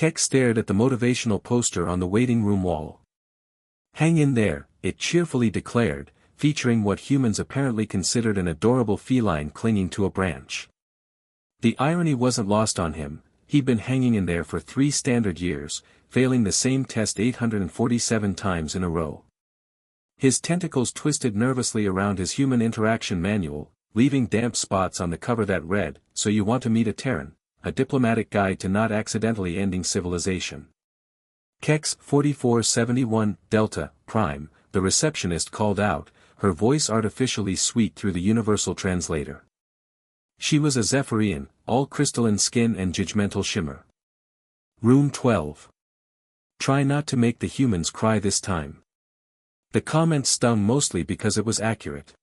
Keck stared at the motivational poster on the waiting room wall. "Hang in there," it cheerfully declared, featuring what humans apparently considered an adorable feline clinging to a branch. The irony wasn't lost on him. He'd been hanging in there for 3 standard years, failing the same test 847 times in a row. His tentacles twisted nervously around his human interaction manual, leaving damp spots on the cover that read, "So you want to meet a Terran, a diplomatic guide to not accidentally ending civilization." Kex 4471 Delta Prime, the receptionist called out, her voice artificially sweet through the universal translator. She was a Zephyrian, all crystalline skin and judgmental shimmer. Room 12. "Try not to make the humans cry this time." The comment stung mostly because it was accurate.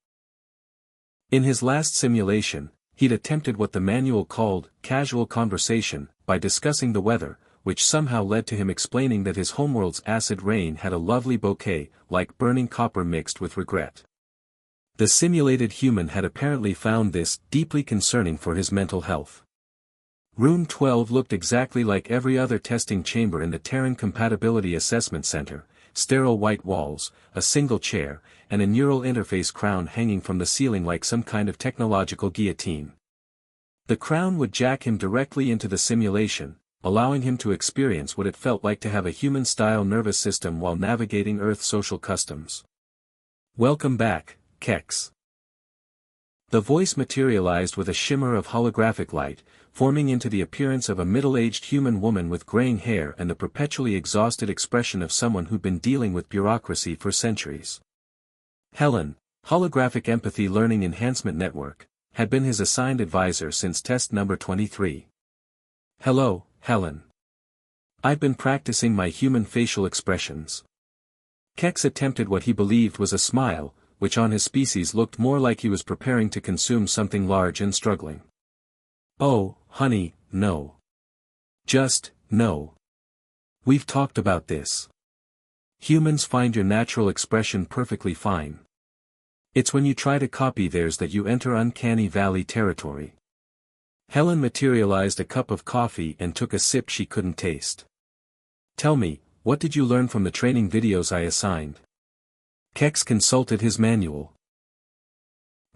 In his last simulation, he'd attempted what the manual called casual conversation, by discussing the weather, which somehow led to him explaining that his homeworld's acid rain had a lovely bouquet, like burning copper mixed with regret. The simulated human had apparently found this deeply concerning for his mental health. Room 12 looked exactly like every other testing chamber in the Terran Compatibility Assessment Center: sterile white walls, a single chair, and a neural interface crown hanging from the ceiling like some kind of technological guillotine. The crown would jack him directly into the simulation, allowing him to experience what it felt like to have a human-style nervous system while navigating Earth's social customs. "Welcome back, Kex." The voice materialized with a shimmer of holographic light, forming into the appearance of a middle-aged human woman with graying hair and the perpetually exhausted expression of someone who'd been dealing with bureaucracy for centuries. Helen, Holographic Empathy Learning Enhancement Network, had been his assigned advisor since test number 23. "Hello, Helen. I've been practicing my human facial expressions." Kex attempted what he believed was a smile, which on his species looked more like he was preparing to consume something large and struggling. "Oh, honey, no. Just, no. We've talked about this. Humans find your natural expression perfectly fine. It's when you try to copy theirs that you enter uncanny valley territory." Helen materialized a cup of coffee and took a sip she couldn't taste. "Tell me, what did you learn from the training videos I assigned?" Kex consulted his manual.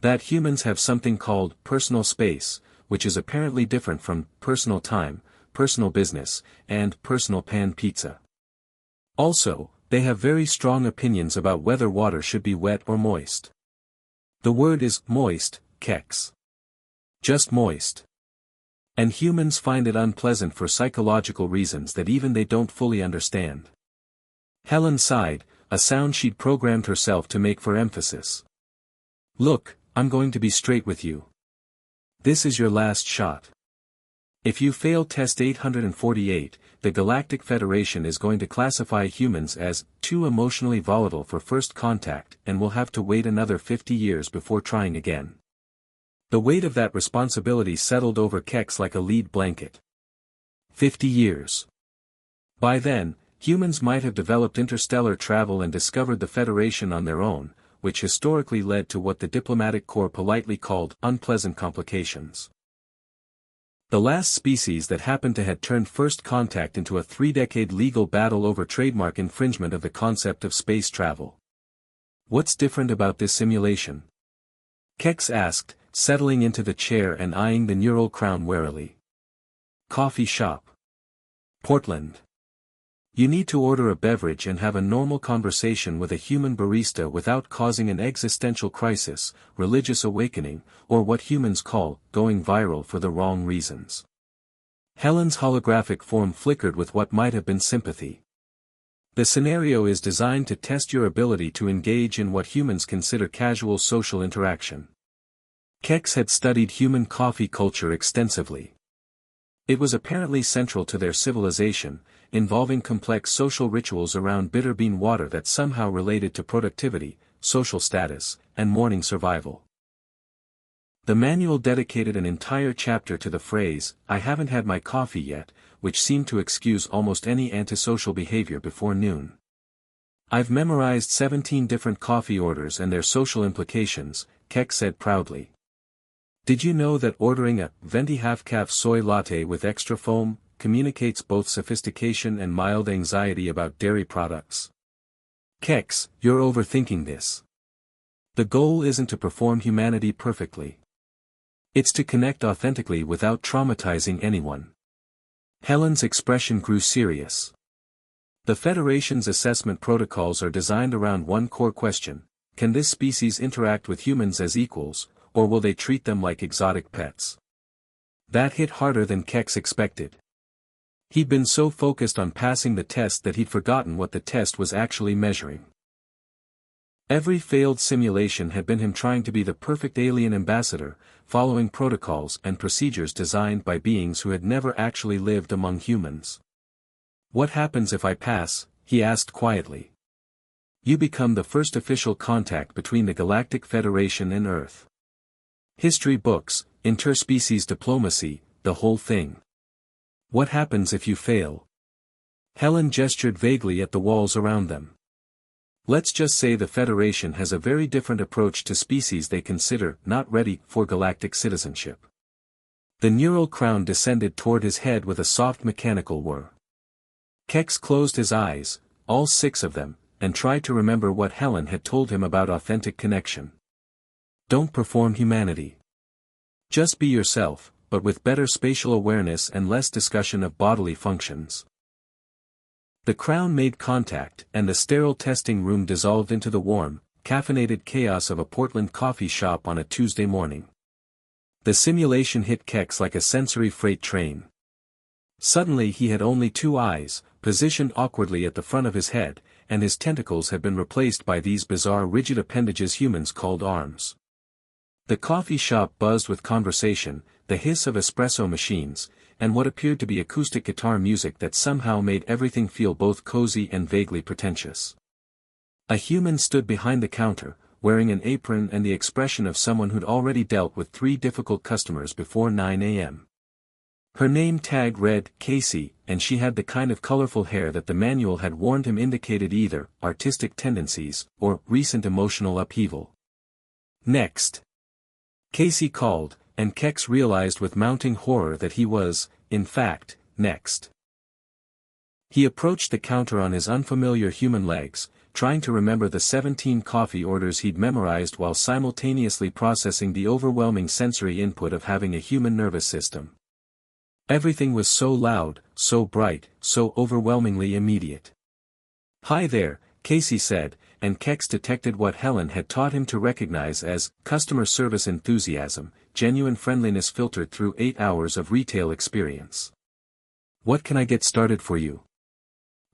"That humans have something called personal space, which is apparently different from personal time, personal business, and personal pan pizza. Also, they have very strong opinions about whether water should be wet or moist. The word is moist, Kex. Just moist. And humans find it unpleasant for psychological reasons that even they don't fully understand." Helen sighed, a sound she'd programmed herself to make for emphasis. "Look, I'm going to be straight with you. This is your last shot. If you fail test 848, the Galactic Federation is going to classify humans as too emotionally volatile for first contact and will have to wait another 50 years before trying again." The weight of that responsibility settled over Kex like a lead blanket. 50 years. By then, humans might have developed interstellar travel and discovered the Federation on their own, which historically led to what the diplomatic corps politely called unpleasant complications. The last species that happened to had turned first contact into a 3-decade legal battle over trademark infringement of the concept of space travel. "What's different about this simulation?" Kex asked, settling into the chair and eyeing the neural crown warily. "Coffee shop. Portland. You need to order a beverage and have a normal conversation with a human barista without causing an existential crisis, religious awakening, or what humans call going viral for the wrong reasons." Helen's holographic form flickered with what might have been sympathy. "The scenario is designed to test your ability to engage in what humans consider casual social interaction." Kex had studied human coffee culture extensively. It was apparently central to their civilization, involving complex social rituals around bitter bean water that somehow related to productivity, social status, and morning survival. The manual dedicated an entire chapter to the phrase, "I haven't had my coffee yet," which seemed to excuse almost any antisocial behavior before noon. "I've memorized 17 different coffee orders and their social implications," Kex said proudly. "Did you know that ordering a venti half-calf soy latte with extra foam communicates both sophistication and mild anxiety about dairy products. Kex, you're overthinking this. The goal isn't to perform humanity perfectly. It's to connect authentically without traumatizing anyone. Helen's expression grew serious. The Federation's assessment protocols are designed around one core question: can this species interact with humans as equals, or will they treat them like exotic pets? That hit harder than Kex expected. He'd been so focused on passing the test that he'd forgotten what the test was actually measuring. Every failed simulation had been him trying to be the perfect alien ambassador, following protocols and procedures designed by beings who had never actually lived among humans. What happens if I pass? He asked quietly. You become the first official contact between the Galactic Federation and Earth. History books, interspecies diplomacy, the whole thing. What happens if you fail? Helen gestured vaguely at the walls around them. Let's just say the Federation has a very different approach to species they consider not ready for galactic citizenship. The neural crown descended toward his head with a soft mechanical whir. Kex closed his eyes, all 6 of them, and tried to remember what Helen had told him about authentic connection. Don't perform humanity. Just be yourself, but with better spatial awareness and less discussion of bodily functions. The crown made contact, and the sterile testing room dissolved into the warm, caffeinated chaos of a Portland coffee shop on a Tuesday morning. The simulation hit Kex like a sensory freight train. Suddenly he had only 2 eyes, positioned awkwardly at the front of his head, and his tentacles had been replaced by these bizarre rigid appendages humans called arms. The coffee shop buzzed with conversation, the hiss of espresso machines, and what appeared to be acoustic guitar music that somehow made everything feel both cozy and vaguely pretentious. A human stood behind the counter, wearing an apron and the expression of someone who'd already dealt with 3 difficult customers before 9 a.m. Her name tag read Casey, and she had the kind of colorful hair that the manual had warned him indicated either artistic tendencies or recent emotional upheaval. Next. Casey called, and Kex realized with mounting horror that he was, in fact, next. He approached the counter on his unfamiliar human legs, trying to remember the 17 coffee orders he'd memorized while simultaneously processing the overwhelming sensory input of having a human nervous system. Everything was so loud, so bright, so overwhelmingly immediate. Hi there, Casey said, and Kex detected what Helen had taught him to recognize as customer service enthusiasm, genuine friendliness filtered through 8 hours of retail experience. What can I get started for you?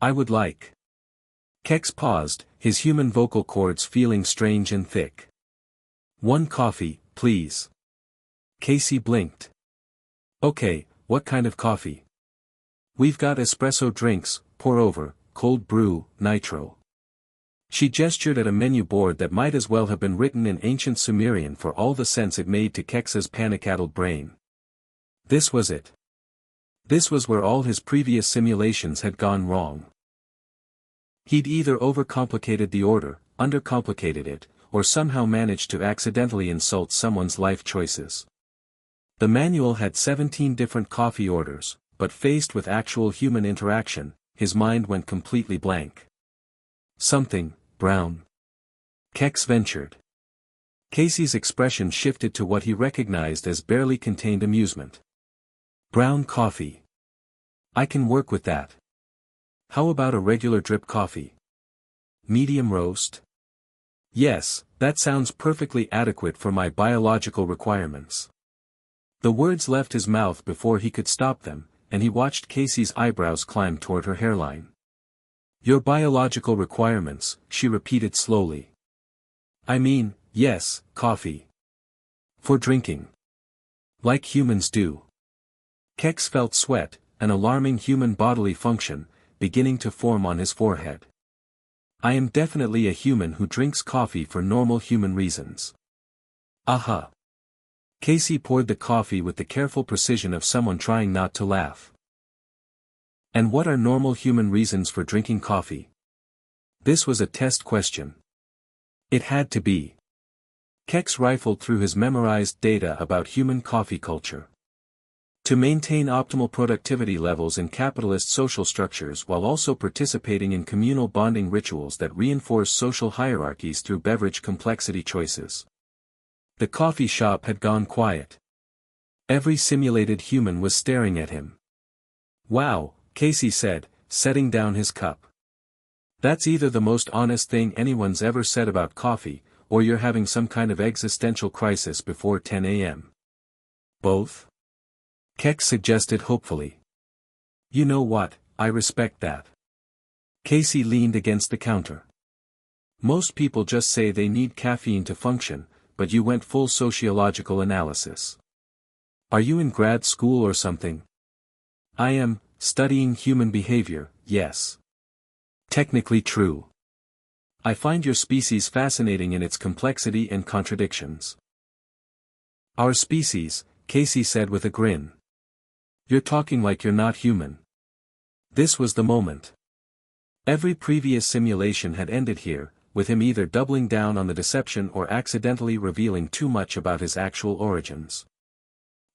I would like. Kex paused, his human vocal cords feeling strange and thick. 1 coffee, please. Casey blinked. Okay, what kind of coffee? We've got espresso drinks, pour over, cold brew, nitro. She gestured at a menu board that might as well have been written in ancient Sumerian for all the sense it made to Kex's panic-addled brain. This was it. This was where all his previous simulations had gone wrong. He'd either overcomplicated the order, undercomplicated it, or somehow managed to accidentally insult someone's life choices. The manual had 17 different coffee orders, but faced with actual human interaction, his mind went completely blank. Something, brown. Kex ventured. Casey's expression shifted to what he recognized as barely contained amusement. Brown coffee. I can work with that. How about a regular drip coffee? Medium roast? Yes, that sounds perfectly adequate for my biological requirements. The words left his mouth before he could stop them, and he watched Casey's eyebrows climb toward her hairline. Your biological requirements, she repeated slowly. I mean, yes, coffee. For drinking. Like humans do. Kex felt sweat, an alarming human bodily function, beginning to form on his forehead. I am definitely a human who drinks coffee for normal human reasons. Aha. Casey poured the coffee with the careful precision of someone trying not to laugh. And what are normal human reasons for drinking coffee? This was a test question. It had to be. Kex rifled through his memorized data about human coffee culture. To maintain optimal productivity levels in capitalist social structures while also participating in communal bonding rituals that reinforce social hierarchies through beverage complexity choices. The coffee shop had gone quiet. Every simulated human was staring at him. "Wow," Casey said, setting down his cup. "That's either the most honest thing anyone's ever said about coffee, or you're having some kind of existential crisis before 10 a.m. Both?" Keck suggested hopefully. "You know what, I respect that." Casey leaned against the counter. "Most people just say they need caffeine to function, but you went full sociological analysis. Are you in grad school or something?" "I am, studying human behavior, yes." "Technically true. I find your species fascinating in its complexity and contradictions." "Our species," Casey said with a grin. "You're talking like you're not human." This was the moment. Every previous simulation had ended here, with him either doubling down on the deception or accidentally revealing too much about his actual origins.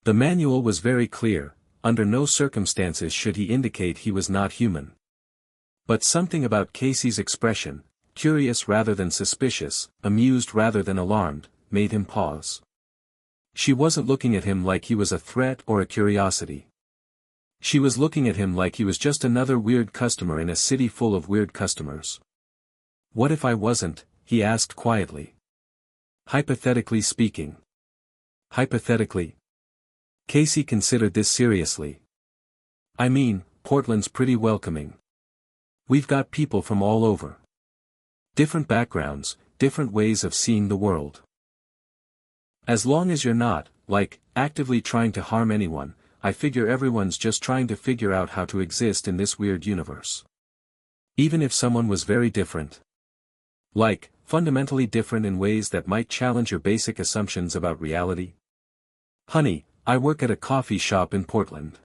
The manual was very clear, under no circumstances should he indicate he was not human. But something about Casey's expression, curious rather than suspicious, amused rather than alarmed, made him pause. She wasn't looking at him like he was a threat or a curiosity. She was looking at him like he was just another weird customer in a city full of weird customers. "What if I wasn't?" he asked quietly. "Hypothetically speaking." "Hypothetically?" Casey considered this seriously. "I mean, Portland's pretty welcoming. We've got people from all over. Different backgrounds, different ways of seeing the world. As long as you're not, like, actively trying to harm anyone, I figure everyone's just trying to figure out how to exist in this weird universe. Even if someone was very different. Like, fundamentally different in ways that might challenge your basic assumptions about reality. Honey, I work at a coffee shop in Portland.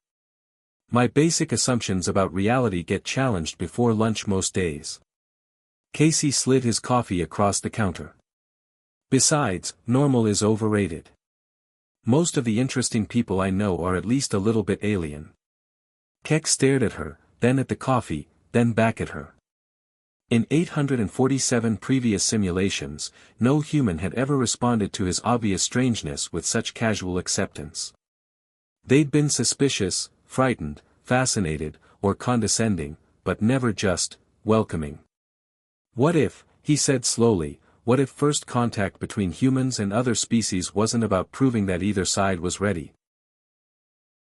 My basic assumptions about reality get challenged before lunch most days." Casey slid his coffee across the counter. "Besides, normal is overrated. Most of the interesting people I know are at least a little bit alien." Keck stared at her, then at the coffee, then back at her. In 847 previous simulations, no human had ever responded to his obvious strangeness with such casual acceptance. They'd been suspicious, frightened, fascinated, or condescending, but never just, welcoming. "What if," he said slowly, "what if first contact between humans and other species wasn't about proving that either side was ready?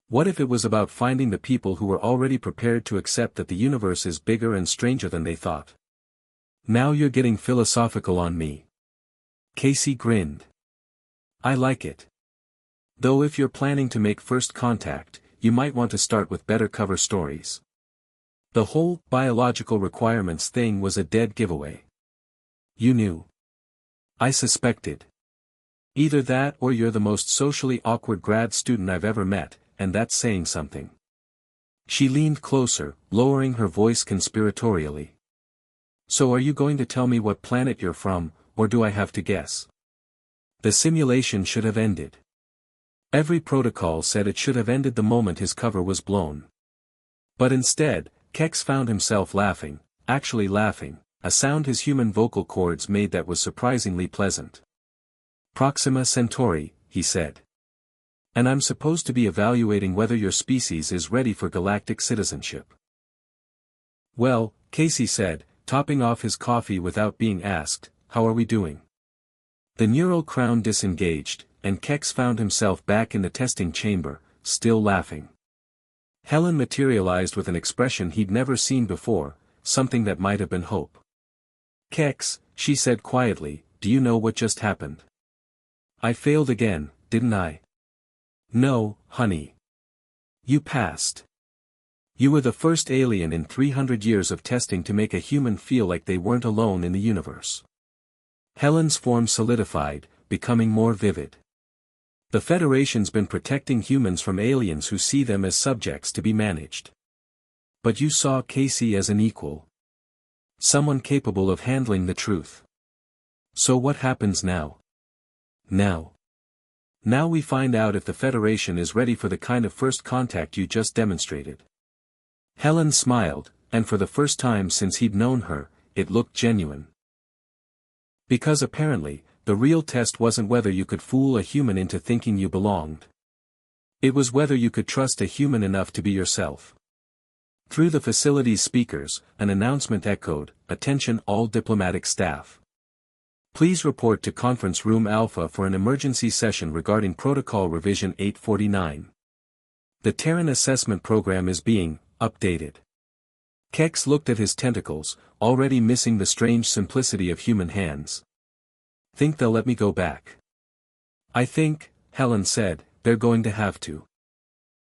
What if it was about finding the people who were already prepared to accept that the universe is bigger and stranger than they thought?" "Now you're getting philosophical on me." Casey grinned. "I like it. Though if you're planning to make first contact, you might want to start with better cover stories. The whole biological requirements thing was a dead giveaway." "You knew." "I suspected. Either that or you're the most socially awkward grad student I've ever met, and that's saying something." She leaned closer, lowering her voice conspiratorially. "So are you going to tell me what planet you're from, or do I have to guess?" The simulation should have ended. Every protocol said it should have ended the moment his cover was blown. But instead, Kex found himself laughing, actually laughing, a sound his human vocal cords made that was surprisingly pleasant. "Proxima Centauri," he said. "And I'm supposed to be evaluating whether your species is ready for galactic citizenship." "Well," Casey said, topping off his coffee without being asked, "how are we doing?" The neural crown disengaged, and Kex found himself back in the testing chamber, still laughing. Helen materialized with an expression he'd never seen before, something that might have been hope. "Kex," she said quietly, "do you know what just happened?" "I failed again, didn't I?" "No, honey. You passed. You were the first alien in 300 years of testing to make a human feel like they weren't alone in the universe." Helen's form solidified, becoming more vivid. "The Federation's been protecting humans from aliens who see them as subjects to be managed. But you saw Casey as an equal. Someone capable of handling the truth. So what happens now?" "Now? Now we find out if the Federation is ready for the kind of first contact you just demonstrated. Helen smiled, and for the first time since he'd known her, it looked genuine. Because apparently, the real test wasn't whether you could fool a human into thinking you belonged. It was whether you could trust a human enough to be yourself. Through the facility's speakers, an announcement echoed, "Attention all diplomatic staff. Please report to Conference Room Alpha for an emergency session regarding Protocol Revision 849. The Terran Assessment Program is being updated." Kex looked at his tentacles, already missing the strange simplicity of human hands. "Think they'll let me go back?" "I think," Helen said, "they're going to have to."